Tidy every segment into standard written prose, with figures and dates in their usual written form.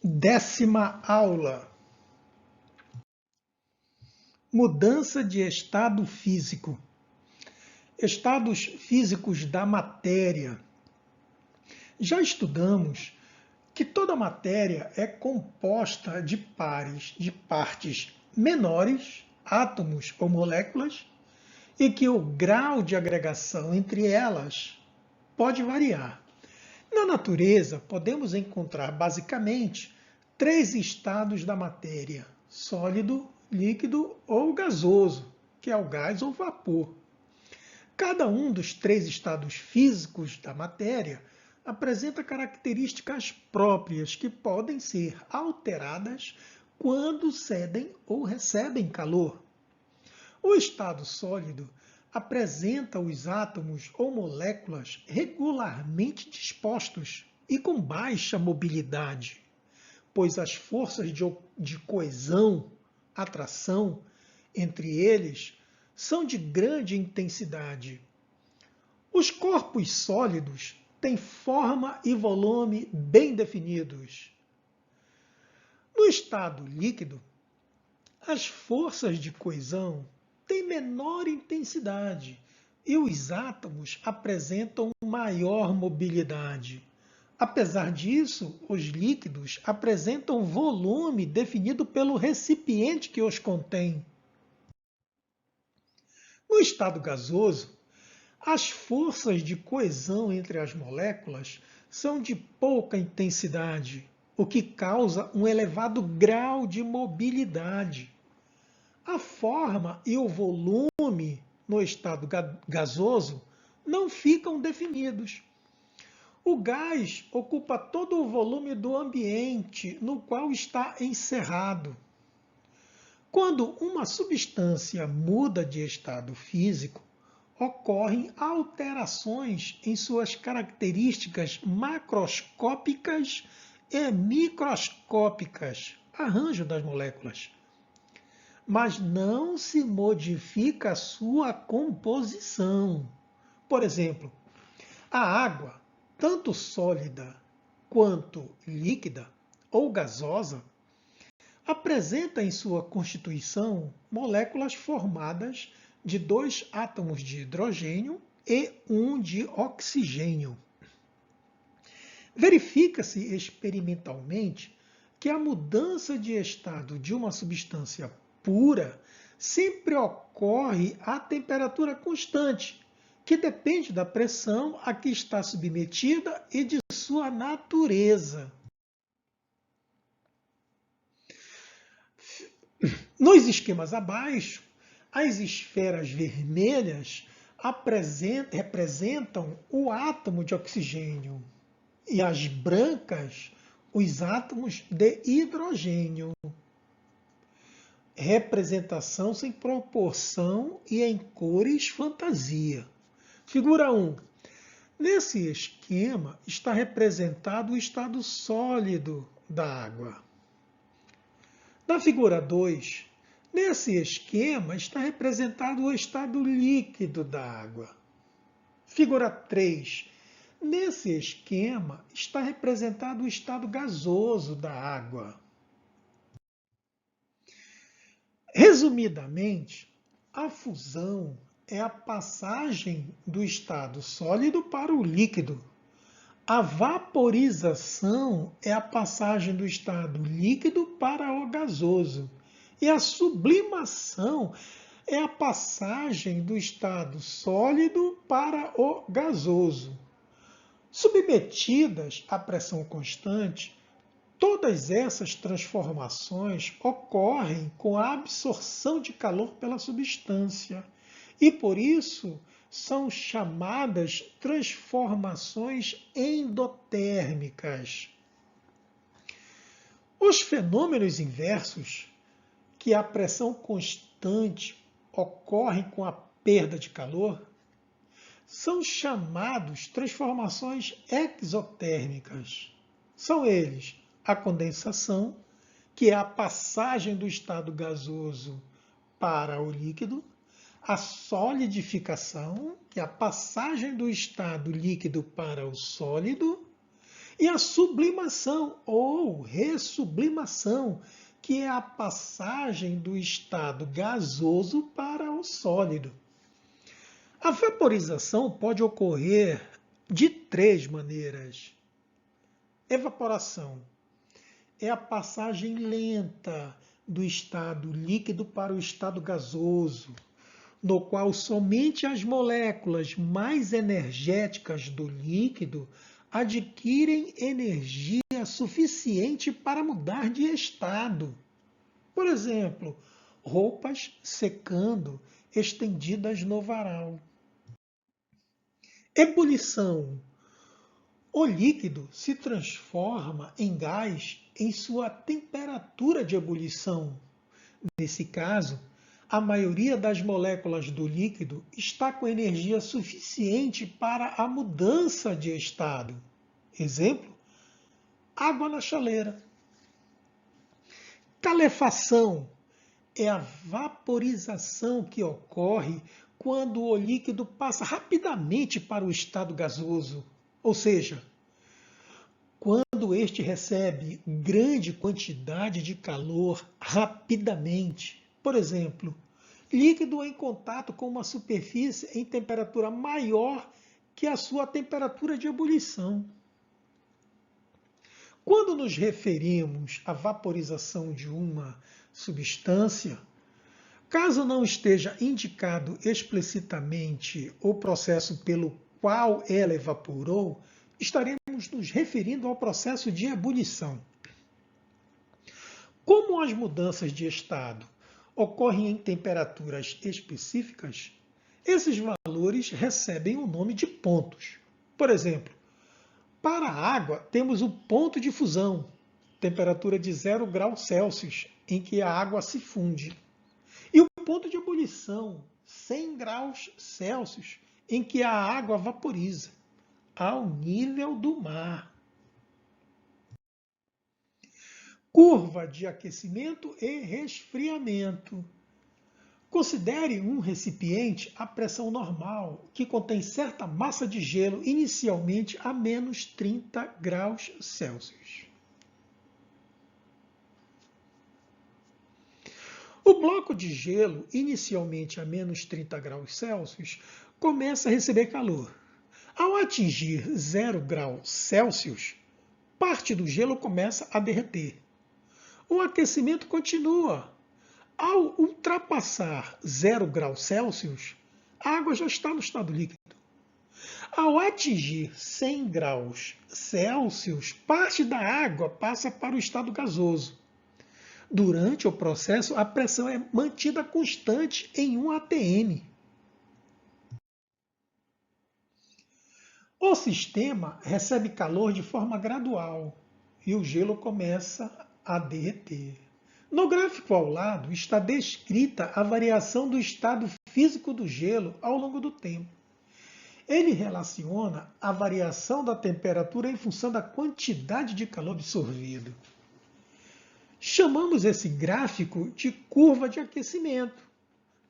10ª aula. Mudança de estado físico. Estados físicos da matéria. Já estudamos que toda matéria é composta de partes menores, átomos ou moléculas, e que o grau de agregação entre elas pode variar. Na natureza, podemos encontrar basicamente 3 estados da matéria: sólido, líquido ou gasoso, que é o gás ou vapor. Cada um dos 3 estados físicos da matéria apresenta características próprias que podem ser alteradas quando cedem ou recebem calor. O estado sólido apresenta os átomos ou moléculas regularmente dispostos e com baixa mobilidade, pois as forças de coesão, atração, entre eles, são de grande intensidade. Os corpos sólidos têm forma e volume bem definidos. No estado líquido, as forças de coesão têm menor intensidade e os átomos apresentam maior mobilidade. Apesar disso, os líquidos apresentam volume definido pelo recipiente que os contém. No estado gasoso, as forças de coesão entre as moléculas são de pouca intensidade, o que causa um elevado grau de mobilidade. A forma e o volume no estado gasoso não ficam definidos. O gás ocupa todo o volume do ambiente no qual está encerrado. Quando uma substância muda de estado físico, ocorrem alterações em suas características macroscópicas e microscópicas, arranjo das moléculas. Mas não se modifica a sua composição. Por exemplo, a água, tanto sólida quanto líquida ou gasosa, apresenta em sua constituição moléculas formadas de 2 átomos de hidrogênio e 1 de oxigênio. Verifica-se experimentalmente que a mudança de estado de uma substância pura sempre ocorre a temperatura constante, que depende da pressão a que está submetida e de sua natureza. Nos esquemas abaixo, as esferas vermelhas representam o átomo de oxigênio e as brancas, os átomos de hidrogênio. Representação sem proporção e em cores fantasia. Figura 1. Nesse esquema está representado o estado sólido da água. Na figura 2, nesse esquema está representado o estado líquido da água. Figura 3. Nesse esquema está representado o estado gasoso da água. Resumidamente, a fusão é a passagem do estado sólido para o líquido. A vaporização é a passagem do estado líquido para o gasoso. E a sublimação é a passagem do estado sólido para o gasoso. Submetidas à pressão constante, todas essas transformações ocorrem com a absorção de calor pela substância e, por isso, são chamadas transformações endotérmicas. Os fenômenos inversos, que a pressão constante ocorre com a perda de calor, são chamados transformações exotérmicas. São eles a condensação, que é a passagem do estado gasoso para o líquido, a solidificação, que é a passagem do estado líquido para o sólido, E a sublimação ou ressublimação, que é a passagem do estado gasoso para o sólido. A vaporização pode ocorrer de três maneiras. Evaporação é a passagem lenta do estado líquido para o estado gasoso, no qual somente as moléculas mais energéticas do líquido adquirem energia suficiente para mudar de estado. Por exemplo, roupas secando estendidas no varal. Ebulição. O líquido se transforma em gás em sua temperatura de ebulição. Nesse caso, a maioria das moléculas do líquido está com energia suficiente para a mudança de estado. Exemplo, água na chaleira. Calefação é a vaporização que ocorre quando o líquido passa rapidamente para o estado gasoso, ou seja, quando este recebe grande quantidade de calor rapidamente. Por exemplo, líquido em contato com uma superfície em temperatura maior que a sua temperatura de ebulição. Quando nos referimos à vaporização de uma substância, caso não esteja indicado explicitamente o processo pelo qual ela evaporou, estaremos nos referindo ao processo de ebulição. Como as mudanças de estado ocorrem em temperaturas específicas, esses valores recebem o nome de pontos. Por exemplo, para a água temos o ponto de fusão, temperatura de 0 graus Celsius, em que a água se funde. E o ponto de ebulição, 100 graus Celsius, em que a água vaporiza, ao nível do mar. Curva de aquecimento e resfriamento. Considere um recipiente à pressão normal, que contém certa massa de gelo inicialmente a menos 30 graus Celsius. O bloco de gelo, inicialmente a menos 30 graus Celsius, começa a receber calor. Ao atingir 0 graus Celsius, parte do gelo começa a derreter. O aquecimento continua. Ao ultrapassar 0 graus Celsius, a água já está no estado líquido. Ao atingir 100 graus Celsius, parte da água passa para o estado gasoso. Durante o processo, a pressão é mantida constante em 1 atm. O sistema recebe calor de forma gradual e o gelo começa a derreter. No gráfico ao lado está descrita a variação do estado físico do gelo ao longo do tempo. Ele relaciona a variação da temperatura em função da quantidade de calor absorvido. Chamamos esse gráfico de curva de aquecimento.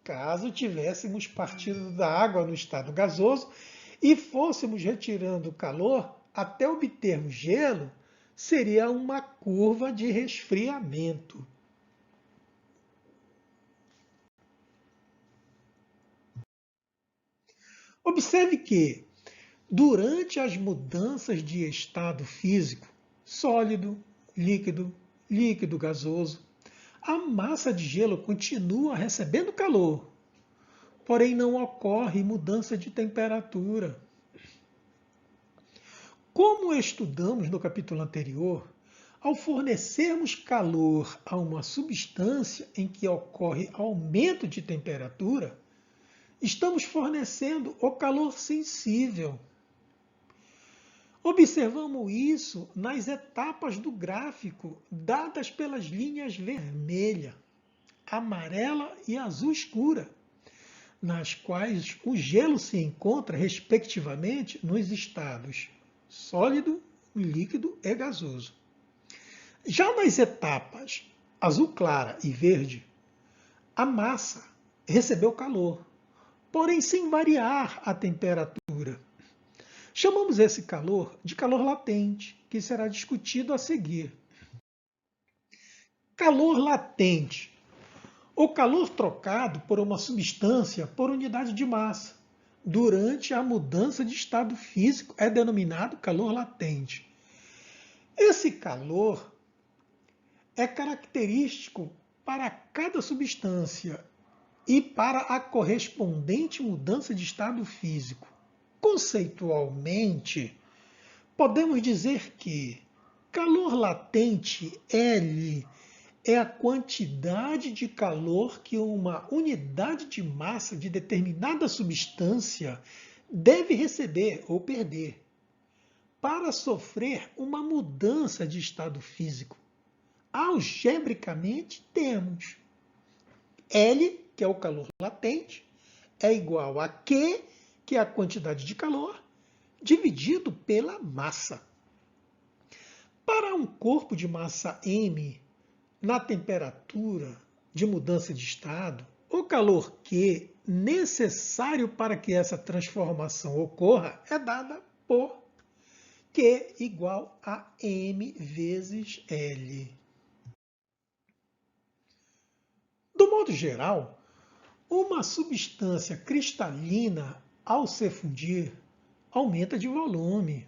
Caso tivéssemos partido da água no estado gasoso e fôssemos retirando o calor até obtermos gelo, seria uma curva de resfriamento. Observe que, durante as mudanças de estado físico, sólido, líquido, líquido gasoso, a massa de gelo continua recebendo calor, porém não ocorre mudança de temperatura. Como estudamos no capítulo anterior, ao fornecermos calor a uma substância em que ocorre aumento de temperatura, estamos fornecendo o calor sensível. Observamos isso nas etapas do gráfico, dadas pelas linhas vermelha, amarela e azul escura, nas quais o gelo se encontra, respectivamente, nos estados sólido, líquido e gasoso. Já nas etapas azul clara e verde, a massa recebeu calor, porém sem variar a temperatura. Chamamos esse calor de calor latente, que será discutido a seguir. Calor latente. O calor trocado por uma substância por unidade de massa durante a mudança de estado físico é denominado calor latente. Esse calor é característico para cada substância e para a correspondente mudança de estado físico. Conceitualmente, podemos dizer que calor latente, L, é a quantidade de calor que uma unidade de massa de determinada substância deve receber ou perder para sofrer uma mudança de estado físico. Algebricamente, temos L, que é o calor latente, é igual a Q, que é a quantidade de calor, dividido pela massa. Para um corpo de massa m, na temperatura de mudança de estado, o calor Q necessário para que essa transformação ocorra é dada por Q igual a m vezes L. Do modo geral, uma substância cristalina, ao se fundir, aumenta de volume.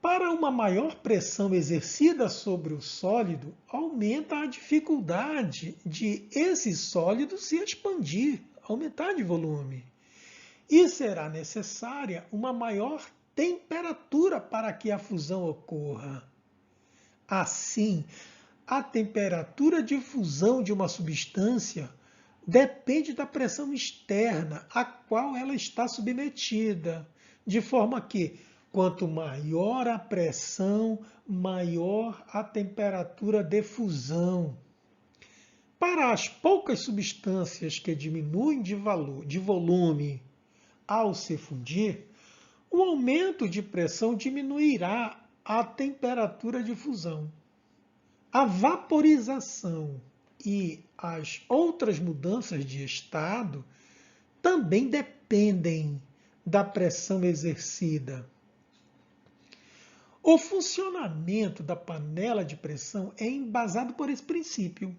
Para uma maior pressão exercida sobre o sólido, aumenta a dificuldade de esse sólido se expandir, aumentar de volume. E será necessária uma maior temperatura para que a fusão ocorra. Assim, a temperatura de fusão de uma substância depende da pressão externa a qual ela está submetida, de forma que, quanto maior a pressão, maior a temperatura de fusão. Para as poucas substâncias que diminuem de volume ao se fundir, o aumento de pressão diminuirá a temperatura de fusão. A vaporização e as outras mudanças de estado também dependem da pressão exercida. O funcionamento da panela de pressão é embasado por esse princípio.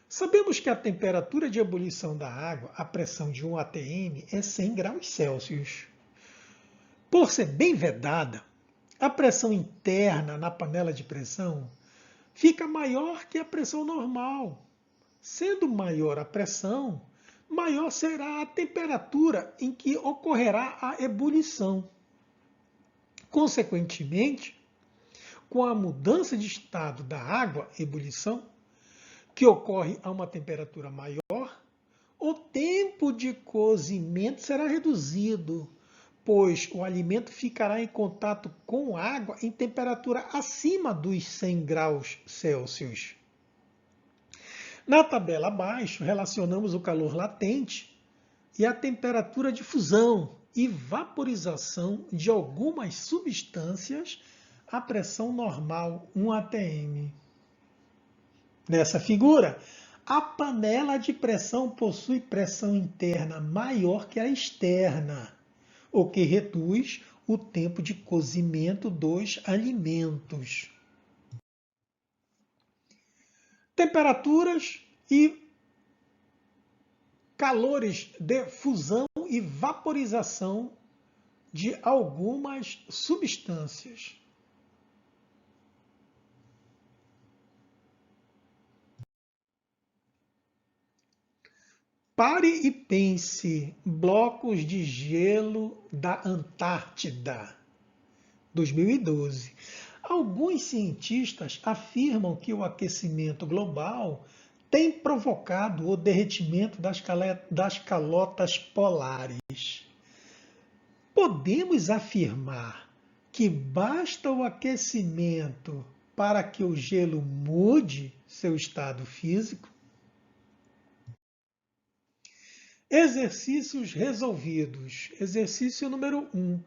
Sabemos que a temperatura de ebulição da água, a pressão de 1 atm, é 100 graus Celsius. Por ser bem vedada, a pressão interna na panela de pressão fica maior que a pressão normal. Sendo maior a pressão, maior será a temperatura em que ocorrerá a ebulição. Consequentemente, com a mudança de estado da água, ebulição, que ocorre a uma temperatura maior, o tempo de cozimento será reduzido, pois o alimento ficará em contato com água em temperatura acima dos 100 graus Celsius. Na tabela abaixo, relacionamos o calor latente e a temperatura de fusão e vaporização de algumas substâncias à pressão normal 1 atm. Nessa figura, a panela de pressão possui pressão interna maior que a externa, o que reduz o tempo de cozimento dos alimentos. Temperaturas e calores de fusão e vaporização de algumas substâncias. Pare e pense, blocos de gelo da Antártida, 2012. Alguns cientistas afirmam que o aquecimento global tem provocado o derretimento das calotas polares. Podemos afirmar que basta o aquecimento para que o gelo mude seu estado físico? Exercícios resolvidos. Exercício número 1.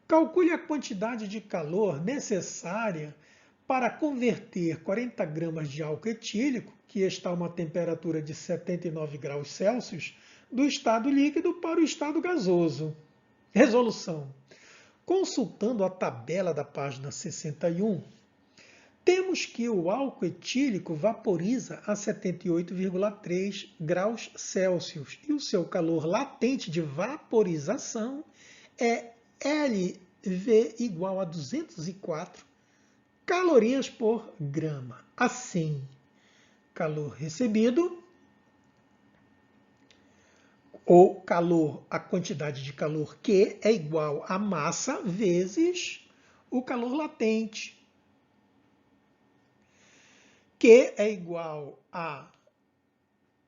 Calcule a quantidade de calor necessária para converter 40 gramas de álcool etílico, que está a uma temperatura de 79 graus Celsius, do estado líquido para o estado gasoso. Resolução. Consultando a tabela da página 61, temos que o álcool etílico vaporiza a 78,3 graus Celsius e o seu calor latente de vaporização é LV igual a 204 calorias por grama. Assim, calor recebido, ou calor, a quantidade de calor Q é igual a massa vezes o calor latente. Q é igual a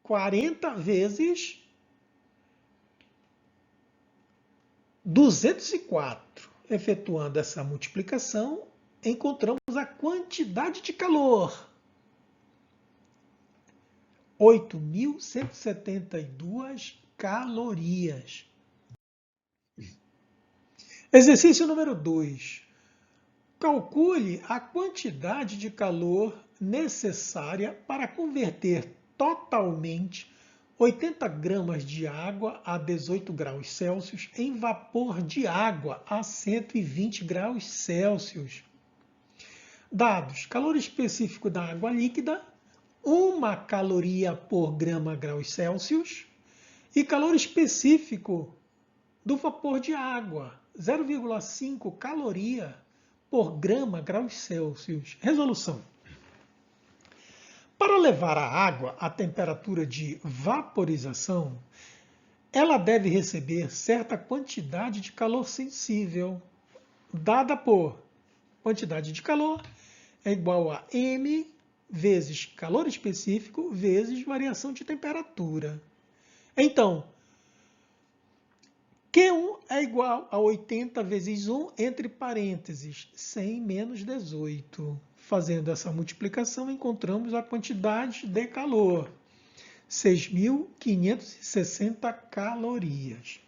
40 vezes 204. Efetuando essa multiplicação, encontramos a quantidade de calor. 8.172 calorias. Exercício número 2. Calcule a quantidade de calor necessária para converter totalmente 80 gramas de água a 18 graus Celsius em vapor de água a 120 graus Celsius. Dados: calor específico da água líquida, 1 caloria por grama graus Celsius, e calor específico do vapor de água, 0,5 caloria por grama graus Celsius. Resolução: para levar a água à temperatura de vaporização, ela deve receber certa quantidade de calor sensível, dada por quantidade de calor é igual a M vezes calor específico vezes variação de temperatura. Então, Q1 é igual a 80 vezes 1, entre parênteses, 100 menos 18. Fazendo essa multiplicação, encontramos a quantidade de calor, 6.560 calorias.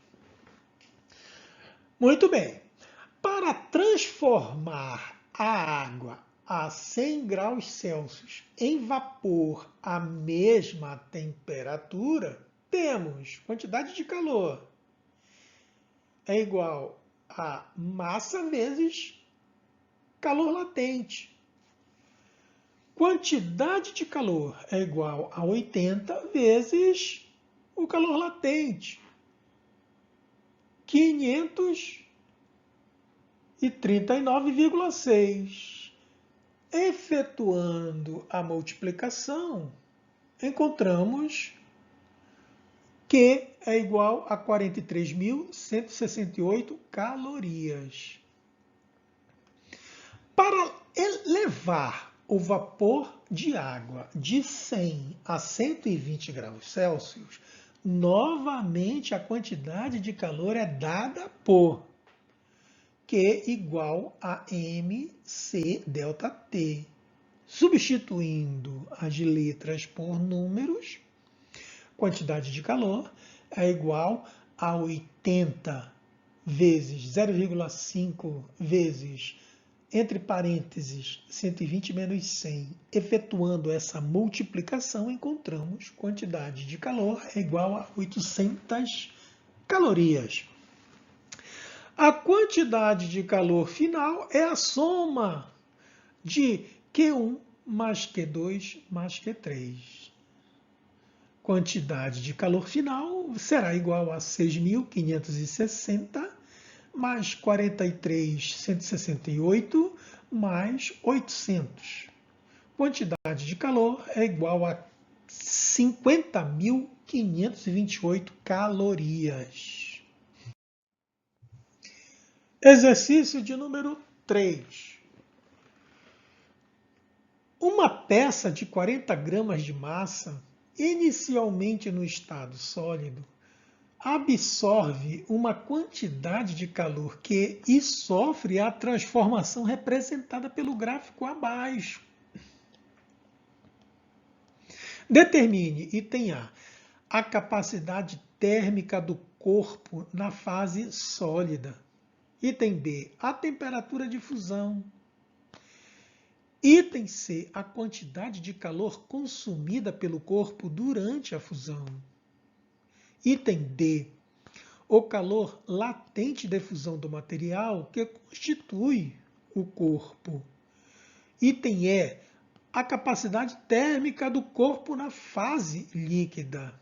Muito bem. Para transformar a água a 100 graus Celsius em vapor à mesma temperatura, temos quantidade de calor é igual a massa vezes calor latente. Quantidade de calor é igual a 80 vezes o calor latente. 539,6. Efetuando a multiplicação, encontramos que é igual a 43.168 calorias. Para elevar o vapor de água de 100 a 120 graus Celsius, novamente a quantidade de calor é dada por Q igual a mc delta T. Substituindo as letras por números, quantidade de calor é igual a 80 vezes 0,5 vezes, entre parênteses, 120 menos 100. Efetuando essa multiplicação, encontramos quantidade de calor é igual a 800 calorias. A quantidade de calor final é a soma de Q1 mais Q2 mais Q3. Quantidade de calor final será igual a 6.560 mais 43.168 mais 800. Quantidade de calor é igual a 50.528 calorias. Exercício de número 3. Uma peça de 40 gramas de massa, inicialmente no estado sólido, absorve uma quantidade de calor Q e sofre a transformação representada pelo gráfico abaixo. Determine, item A, a capacidade térmica do corpo na fase sólida. Item B, a temperatura de fusão. Item C, a quantidade de calor consumida pelo corpo durante a fusão. Item D, o calor latente de fusão do material que constitui o corpo. Item E, a capacidade térmica do corpo na fase líquida.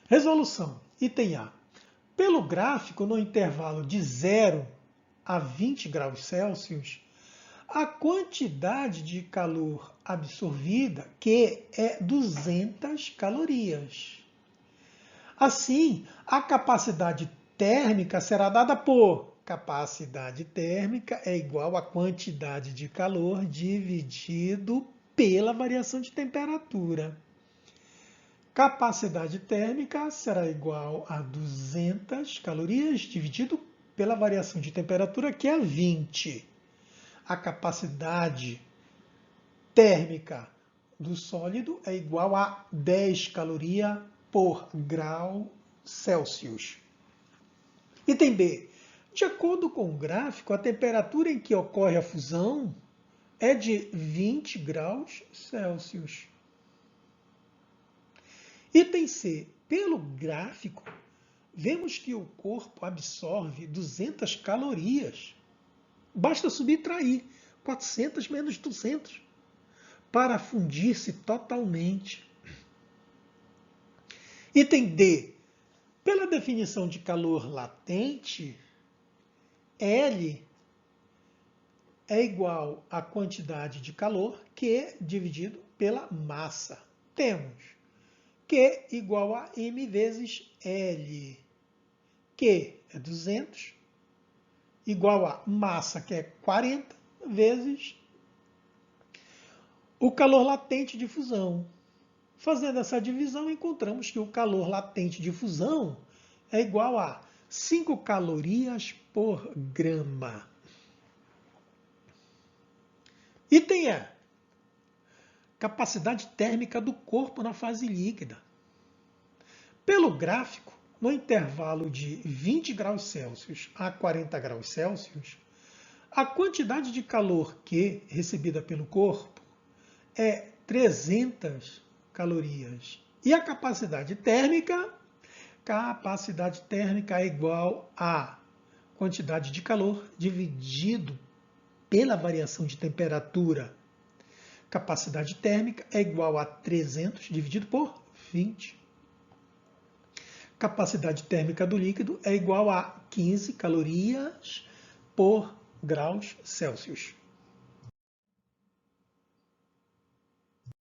Resolução. Item A. Pelo gráfico, no intervalo de 0 a 20 graus Celsius, a quantidade de calor absorvida, que é 200 calorias. Assim, a capacidade térmica será dada por capacidade térmica é igual à quantidade de calor dividido pela variação de temperatura. Capacidade térmica será igual a 200 calorias dividido pela variação de temperatura, que é 20. A capacidade térmica do sólido é igual a 10 calorias por grau Celsius. Item B. De acordo com o gráfico, a temperatura em que ocorre a fusão é de 20 graus Celsius. Item C. Pelo gráfico, vemos que o corpo absorve 200 calorias. Basta subtrair 400 menos 200 para fundir-se totalmente. Item D. Pela definição de calor latente, L é igual à quantidade de calor Q dividido pela massa. Temos Q igual a M vezes L. Q é 200, igual a massa, que é 40, vezes o calor latente de fusão. Fazendo essa divisão, encontramos que o calor latente de fusão é igual a 5 calorias por grama. Item E. Capacidade térmica do corpo na fase líquida. Pelo gráfico, no intervalo de 20 graus Celsius a 40 graus Celsius, a quantidade de calor Q recebida pelo corpo é 300 calorias. E a capacidade térmica é igual à quantidade de calor dividido pela variação de temperatura. Capacidade térmica é igual a 300 dividido por 20. Capacidade térmica do líquido é igual a 15 calorias por graus Celsius.